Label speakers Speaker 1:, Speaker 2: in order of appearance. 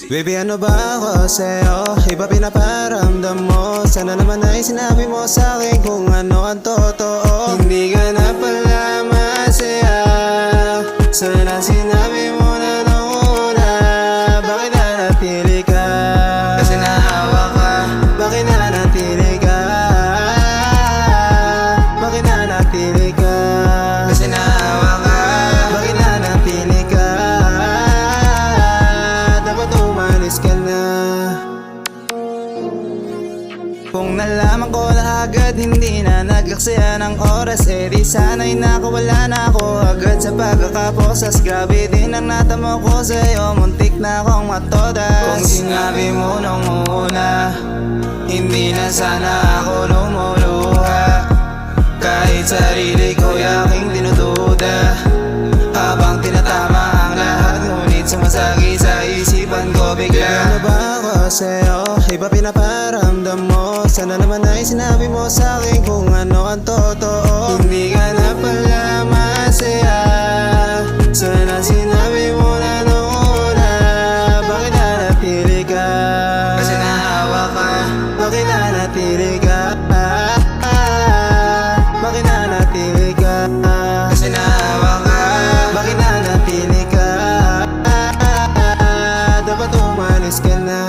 Speaker 1: Baby, ano ba ako sa'yo? Iba pinaparamdam mo. Sana naman ay sinabi mo sa'kin kung ano ang totoo. Hindi ka na pala masaya. Sana sinabi mo na nung una. Bakit nanatili ka? Kasi naawa ka. Bakit nanatili ka? Bakit nanatili ka? Kasi naawa ka. Bakit nanatili ka? Dapat umalis ka na. Kung nalaman ko na agad, hindi na nagaksaya ng oras, eh di sana'y nakawala na ako agad sa pagkakaposas. Grabe din ang natamo ko sa'yo, muntik na akong matodas. Kung sinabi mo nung una, hindi na sana ako lumuluha. Kahit sarili ko'y aking dinududa, habang tinatama ang lahat, ngunit sumasagi sa isipan ko bigla. Ano ba ako sa'yo? Iba pinaparamdam mo. Sana naman ay sinabi mo sa'kin kung ano ang totoo. Hindi ka na pala masaya. Sana sinabi mo na nung una. Bakit nanatili ka? Kasi naawa ka. Bakit nanatili ka? Bakit nanatili ka? Kasi naawa ka. Bakit nanatili ka? Dapat umalis ka na.